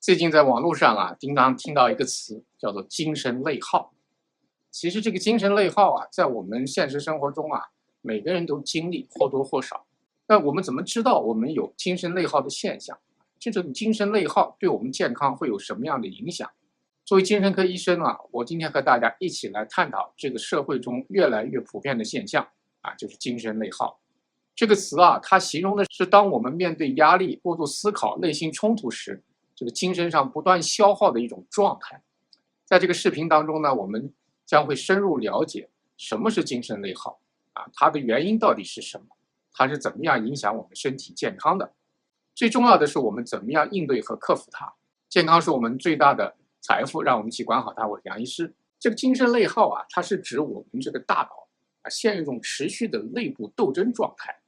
最近在网络上啊，经常听到一个词叫做精神内耗。其实这个精神内耗啊，在我们现实生活中啊，每个人都经历或多或少。那我们怎么知道我们有精神内耗的现象？这种精神内耗对我们健康会有什么样的影响？作为精神科医生啊，我今天和大家一起来探讨这个社会中越来越普遍的现象啊，就是精神内耗。这个词啊，它形容的是当我们面对压力、过度思考、内心冲突时，这个精神上不断消耗的一种状态。在这个视频当中呢，我们将会深入了解什么是精神内耗啊，它的原因到底是什么，它是怎么样影响我们身体健康的。最重要的是我们怎么样应对和克服它。健康是我们最大的财富，让我们去管好它。我是杨医师。这个精神内耗啊，它是指我们这个大脑啊陷入一种持续的内部斗争状态。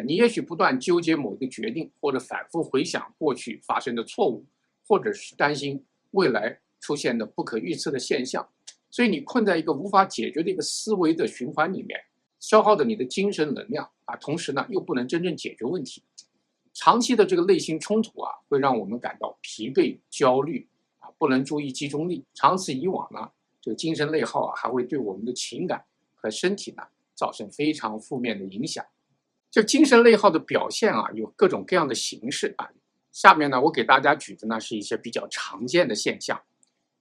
你也许不断纠结某一个决定，或者反复回想过去发生的错误，或者是担心未来出现的不可预测的现象，所以你困在一个无法解决的一个思维的循环里面，消耗着你的精神能量啊，同时呢又不能真正解决问题。长期的这个内心冲突啊，会让我们感到疲惫、焦虑啊，不能注意集中力。长此以往呢，这个精神内耗啊，还会对我们的情感和身体呢造成非常负面的影响。这精神内耗的表现啊，有各种各样的形式啊。下面呢，我给大家举的呢是一些比较常见的现象。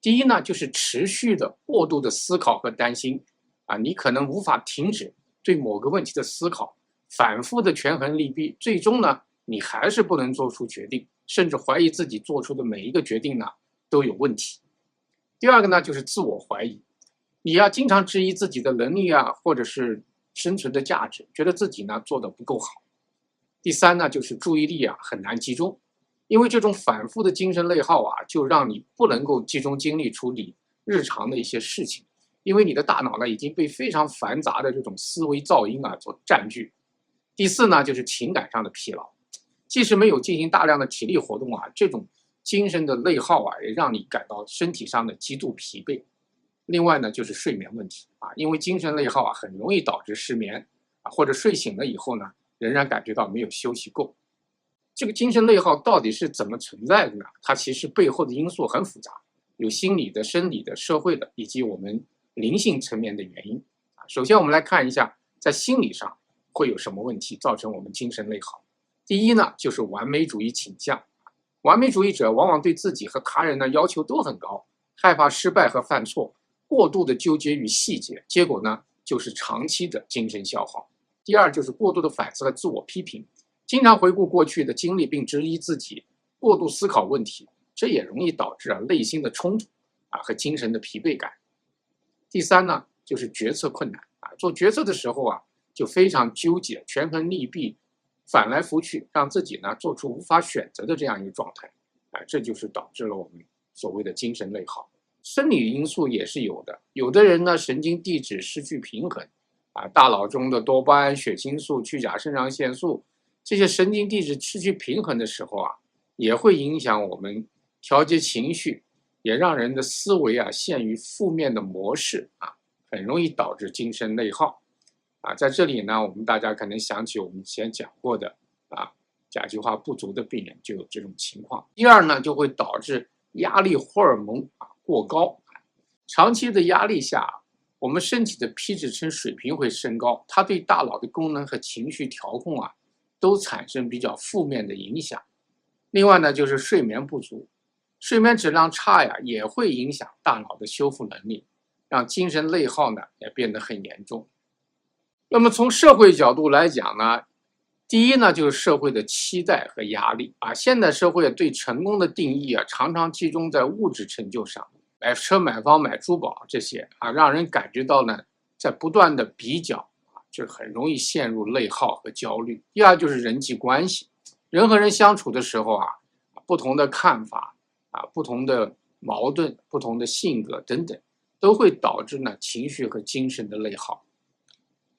第一呢，就是持续的过度的思考和担心啊，你可能无法停止对某个问题的思考，反复的权衡利弊，最终呢，你还是不能做出决定，甚至怀疑自己做出的每一个决定呢都有问题。第二个呢，就是自我怀疑，你要经常质疑自己的能力啊，或者是生存的价值，觉得自己呢做得不够好。第三呢，就是注意力啊很难集中，因为这种反复的精神内耗啊，就让你不能够集中精力处理日常的一些事情，因为你的大脑呢已经被非常繁杂的这种思维噪音啊所占据。第四呢，就是情感上的疲劳，即使没有进行大量的体力活动啊，这种精神的内耗啊，也让你感到身体上的极度疲惫。另外呢，就是睡眠问题啊，因为精神内耗啊，很容易导致失眠啊，或者睡醒了以后呢，仍然感觉到没有休息够。这个精神内耗到底是怎么存在的呢？它其实背后的因素很复杂，有心理的、生理的、社会的，以及我们灵性层面的原因啊。首先，我们来看一下，在心理上会有什么问题造成我们精神内耗。第一呢，就是完美主义倾向。完美主义者往往对自己和他人的要求都很高，害怕失败和犯错，过度的纠结于细节，结果呢就是长期的精神消耗。第二就是过度的反思和自我批评，经常回顾过去的经历并质疑自己，过度思考问题，这也容易导致内心的冲突和精神的疲惫感。第三呢，就是决策困难做决策的时候啊，就非常纠结，权衡利弊，反来覆去，让自己呢做出无法选择的这样一个状态这就是导致了我们所谓的精神内耗。生理因素也是有的，有的人呢神经递质失去平衡大脑中的多巴胺、血清素、去甲肾上腺素这些神经递质失去平衡的时候也会影响我们调节情绪，也让人的思维陷于负面的模式很容易导致精神内耗在这里呢，我们大家可能想起我们以前讲过的甲基化不足的病人就有这种情况。第二呢，就会导致压力荷尔蒙过高，长期的压力下，我们身体的皮质醇水平会升高，它对大脑的功能和情绪调控都产生比较负面的影响。另外呢，就是睡眠不足，睡眠质量差也会影响大脑的修复能力，让精神内耗呢也变得很严重。那么从社会角度来讲呢，第一呢，就是社会的期待和压力现代社会对成功的定义常常集中在物质成就上，买车、买房、买珠宝这些让人感觉到呢，在不断的比较就很容易陷入内耗和焦虑。第二就是人际关系，人和人相处的时候不同的看法不同的矛盾、不同的性格等等，都会导致呢情绪和精神的内耗。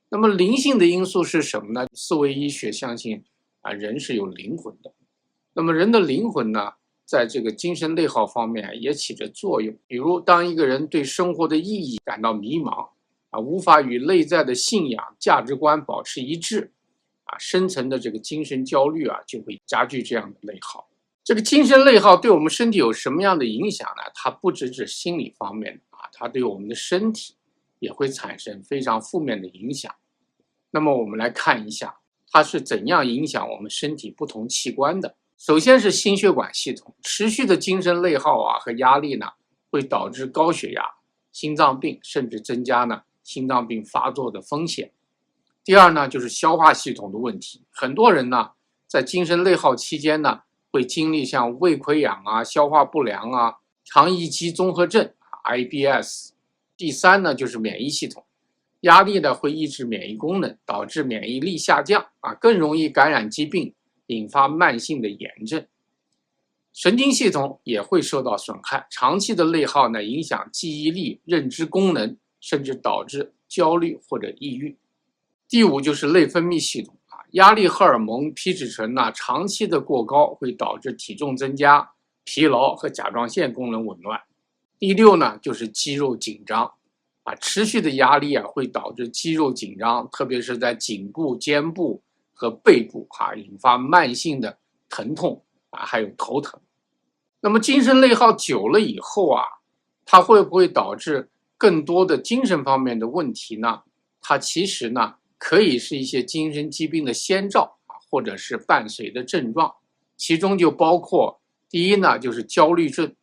那么灵性的因素是什么呢？思维医学相信人是有灵魂的。那么人的灵魂呢，在这个精神内耗方面也起着作用。比如当一个人对生活的意义感到迷茫无法与内在的信仰、价值观保持一致深层的这个精神焦虑就会加剧这样的内耗。这个精神内耗对我们身体有什么样的影响呢？它不只是心理方面啊，它对我们的身体也会产生非常负面的影响。那么我们来看一下，它是怎样影响我们身体不同器官的。首先是心血管系统，持续的精神内耗啊和压力呢，会导致高血压、心脏病，甚至增加呢心脏病发作的风险。第二呢，就是消化系统的问题，很多人呢在精神内耗期间呢，会经历像胃溃疡啊、消化不良啊、肠易激综合症 IBS。第三呢，就是免疫系统，压力呢会抑制免疫功能，导致免疫力下降啊，更容易感染疾病，引发慢性的炎症。神经系统也会受到损害，长期的内耗呢，影响记忆力、认知功能，甚至导致焦虑或者抑郁。第五就是内分泌系统啊，压力荷尔蒙皮质醇呢长期的过高会导致体重增加、疲劳和甲状腺功能紊乱。第六呢就是肌肉紧张啊，持续的压力啊会导致肌肉紧张，特别是在颈部、肩部和背部啊，引发慢性的疼痛啊，还有头疼。那么精神内耗久了以后啊，它会不会导致更多的精神方面的问题呢？它其实呢可以是一些精神疾病的先兆啊，或者是伴随的症状，其中就包括第一呢就是焦虑症，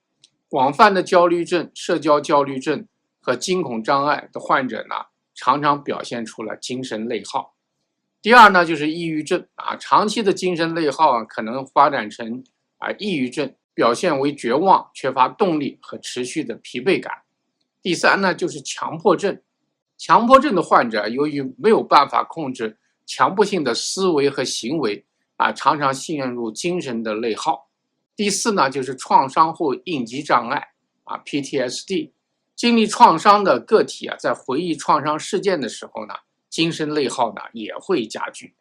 广泛的焦虑症、社交焦虑症和惊恐障碍的患者呢，常常表现出了精神内耗。第二呢就是抑郁症啊，长期的精神内耗啊可能发展成抑郁症，表现为绝望、缺乏动力和持续的疲惫感。第三呢就是强迫症，强迫症的患者由于没有办法控制强迫性的思维和行为啊，常常陷入精神的内耗。第四呢就是创伤后应激障碍啊 PTSD， 经历创伤的个体啊，在回忆创伤事件的时候呢，精神内耗呢也会加剧。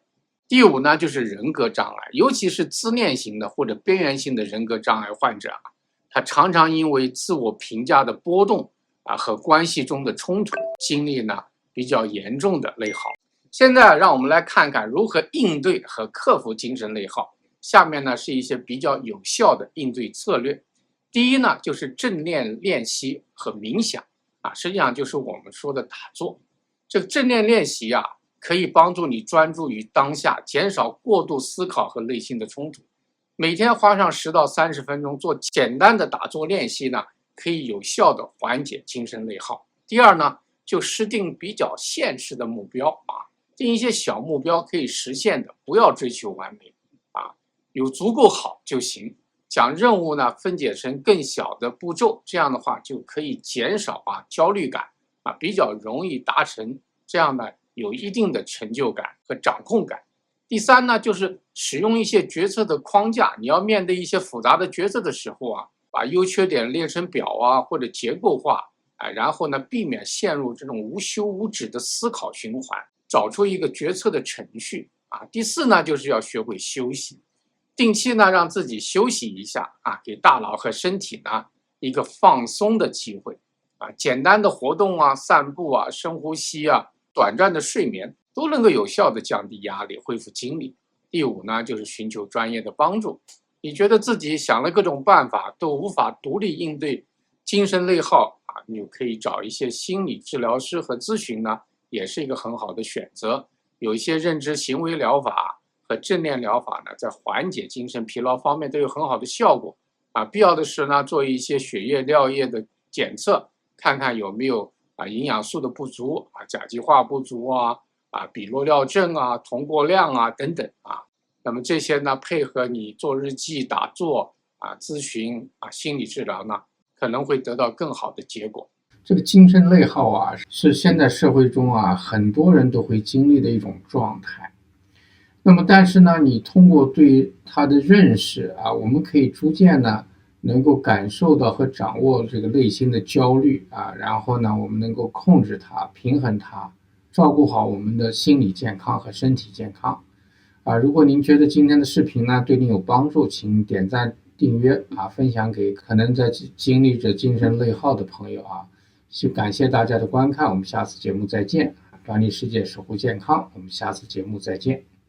第五呢就是人格障碍，尤其是自恋型的或者边缘性的人格障碍患者啊，他常常因为自我评价的波动啊和关系中的冲突，经历呢比较严重的内耗。现在让我们来看看如何应对和克服精神内耗。下面呢是一些比较有效的应对策略。第一呢就是正念练习和冥想啊，实际上就是我们说的打坐。这个正念练习啊，可以帮助你专注于当下，减少过度思考和内心的冲突。每天花上10到30分钟做简单的打坐练习呢，可以有效的缓解精神内耗。第二呢，就设定比较现实的目标啊，定一些小目标可以实现的，不要追求完美啊，有足够好就行。将任务呢分解成更小的步骤，这样的话就可以减少焦虑感啊，比较容易达成这样的有一定的成就感和掌控感。第三呢，就是使用一些决策的框架，你要面对一些复杂的决策的时候啊，把优缺点列成表啊，或者结构化然后呢，避免陷入这种无休无止的思考循环，找出一个决策的程序啊。第四呢，就是要学会休息，定期呢让自己休息一下啊，给大脑和身体呢一个放松的机会啊。简单的活动啊、散步啊、深呼吸啊、短暂的睡眠都能够有效的降低压力、恢复精力。第五呢，就是寻求专业的帮助。你觉得自己想了各种办法都无法独立应对精神内耗啊，你就可以找一些心理治疗师和咨询呢，也是一个很好的选择。有一些认知行为疗法和正念疗法呢，在缓解精神疲劳方面都有很好的效果啊。必要的时呢，做一些血液、尿液的检测，看看有没有营养素的不足啊、甲基化不足比诺尿症铜过量等等啊。那么这些呢，配合你做日记、打坐咨询心理治疗呢，可能会得到更好的结果。这个精神内耗是现在社会中很多人都会经历的一种状态。那么但是呢，你通过对它的认识我们可以逐渐呢能够感受到和掌握这个内心的焦虑然后呢我们能够控制它、平衡它，照顾好我们的心理健康和身体健康如果您觉得今天的视频呢对您有帮助，请点赞、订阅分享给可能在经历着精神内耗的朋友感谢大家的观看，我们下次节目再见。管理世界，守护健康，我们下次节目再见。